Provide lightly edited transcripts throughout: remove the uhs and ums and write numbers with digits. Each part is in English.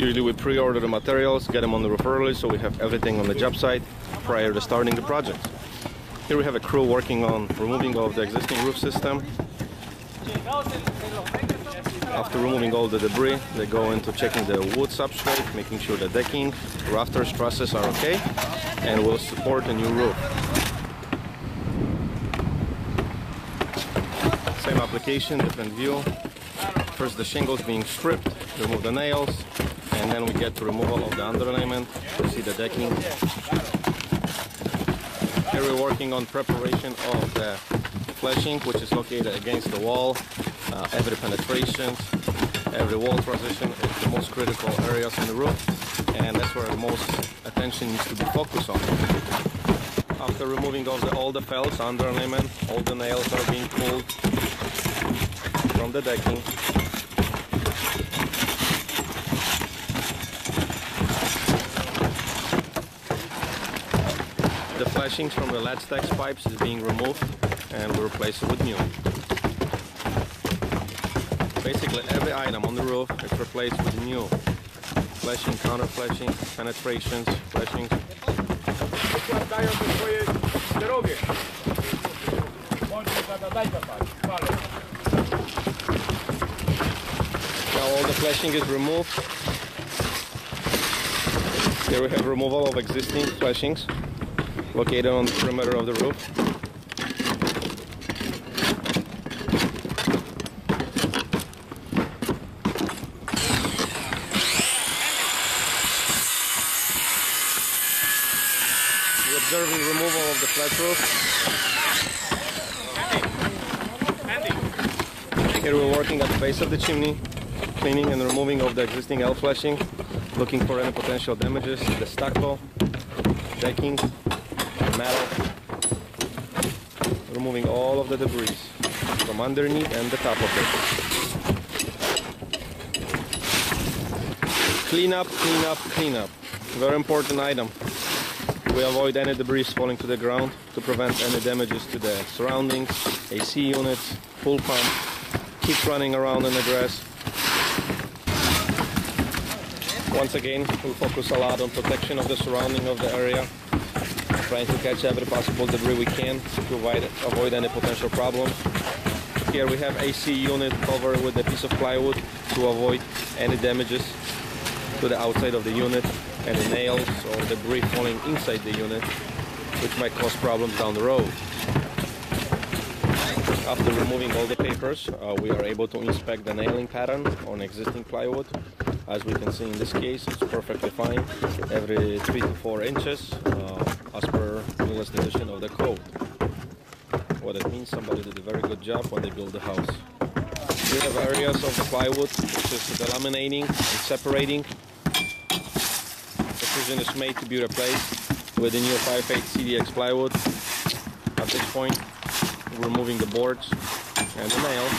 Usually we pre-order the materials, get them on the roof early, so we have everything on the job site prior to starting the project. Here we have a crew working on removing all of the existing roof system. After removing all the debris, they go into checking the wood substrate, making sure the decking, rafters, trusses are okay, and will support a new roof. Same application, different view. First the shingles being stripped, remove the nails, and then we get to remove all of the underlayment to see the decking. Here we're working on preparation of the flashing, which is located against the wall. Every penetration, every wall transition is the most critical areas in the roof, and that's where the most attention needs to be focused on. After removing all the felts, underlayment, all the nails are being pulled from the decking. The flashings from the lead stacks pipes is being removed and we replace it with new. Basically every item on the roof is replaced with new flashing, counter flashing, penetrations, flashings. Now all the flashing is removed. Here we have removal of existing flashings located on the perimeter of the roof. We're observing removal of the flat roof. Here we're working at the base of the chimney, cleaning and removing of the existing L flashing, looking for any potential damages, the stucco, decking, metal, removing all of the debris from underneath and the top of it. Clean up, clean up, clean up. Very important item. We avoid any debris falling to the ground to prevent any damages to the surroundings, AC units, pool pump, keep running around in the grass. Once again, we'll focus a lot on protection of the surrounding of the area, trying to catch every possible debris we can to avoid any potential problems. Here we have AC unit covered with a piece of plywood to avoid any damages to the outside of the unit, any nails or debris falling inside the unit, which might cause problems down the road. After removing all the papers, we are able to inspect the nailing pattern on existing plywood. As we can see in this case, it's perfectly fine, every 3 to 4 inches, as per newest edition of the code. What it means, somebody did a very good job when they built the house. We have areas of the plywood, which is the laminating and separating. Decision is made to be replaced with the new 5/8 CDX plywood. At this point, removing the boards and the nails.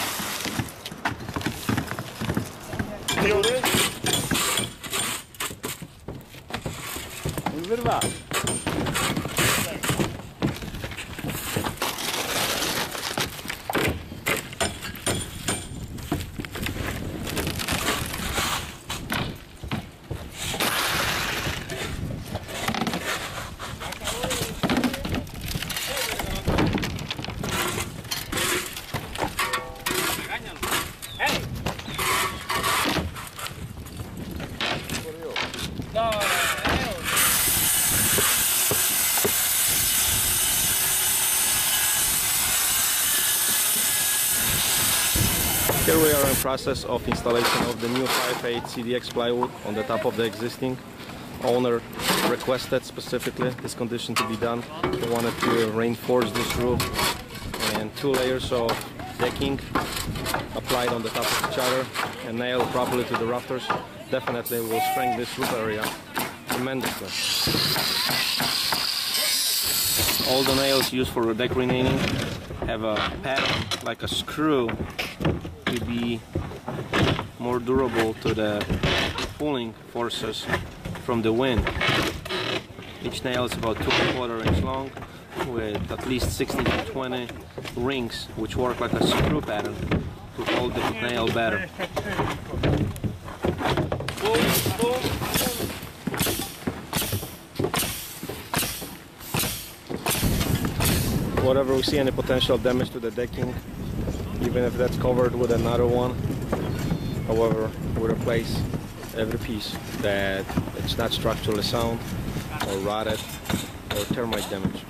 Here we are in process of installation of the new 5/8 CDX plywood on the top of the existing. Owner requested specifically this condition to be done. They wanted to reinforce this roof, and 2 layers of decking applied on the top of each other and nailed properly to the rafters definitely will strengthen this roof area tremendously. All the nails used for the deck renaming have a pattern like a screw to be more durable to the pulling forces from the wind. Each nail is about 2¼ inch long with at least 16 to 20 rings which work like a screw pattern to hold the nail better. Whatever we see any potential damage to the decking, even if that's covered with another one, however, we replace every piece that it's not structurally sound or rotted or termite damage.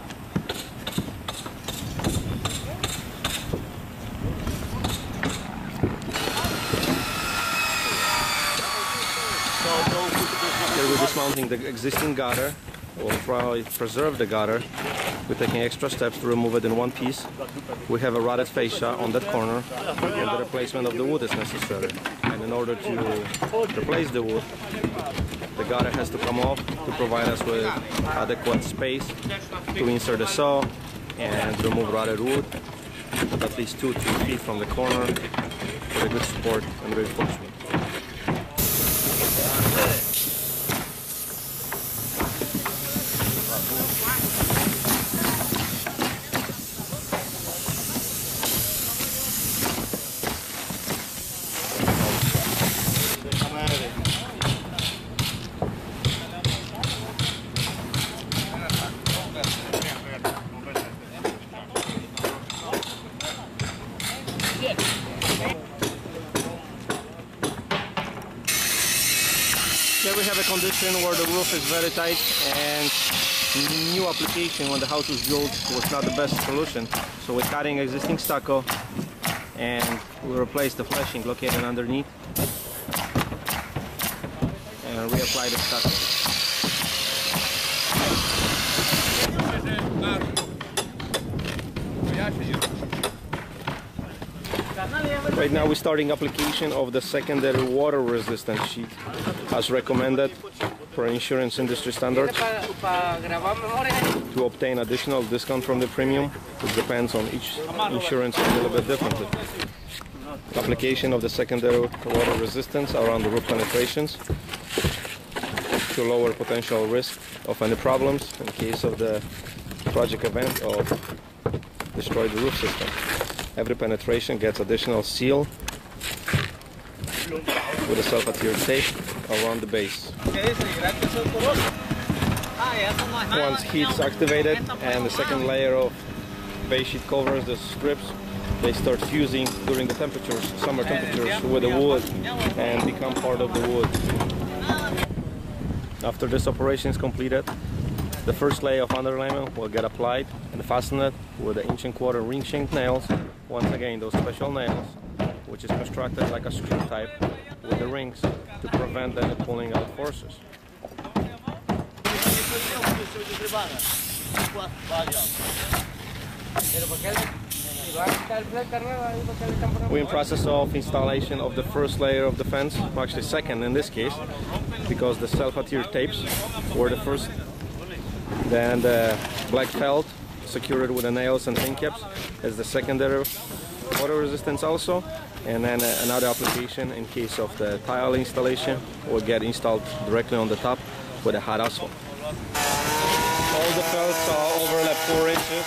Here we're dismounting the existing gutter. We'll probably preserve the gutter. We're taking extra steps to remove it in one piece. We have a rotted fascia on that corner, and the replacement of the wood is necessary. And in order to replace the wood, the gutter has to come off to provide us with adequate space to insert the saw and remove rotted wood at least 2 to 3 feet from the corner for a good support and reinforcement. Here we have a condition where the roof is very tight, and new application when the house was built was not the best solution. So we're cutting existing stucco and we replace the flashing located underneath and reapply the stucco. Right now we're starting application of the secondary water resistant sheet as recommended per insurance industry standards to obtain additional discount from the premium, which depends on each insurance a little bit differently. Application of the secondary water resistance around the roof penetrations to lower potential risk of any problems in case of the tragic event of destroy the roof system. Every penetration gets additional seal with a self-adhered tape around the base. Once heat's activated and the second layer of base sheet covers the strips, they start fusing during the temperatures, summer temperatures, with the wood and become part of the wood. After this operation is completed, the first layer of underlayment will get applied and fastened with the 1¼ ring shank nails. Once again, those special nails, which is constructed like a screw type with the rings to prevent any pulling out forces. We're in process of installation of the first layer of the fence, actually second in this case, because the self-adhered tapes were the first. Then the black felt secured with the nails and pin caps is the secondary water resistance also, and then another application in case of the tile installation will get installed directly on the top with a hot asphalt. All the felts are overlapped 4 inches.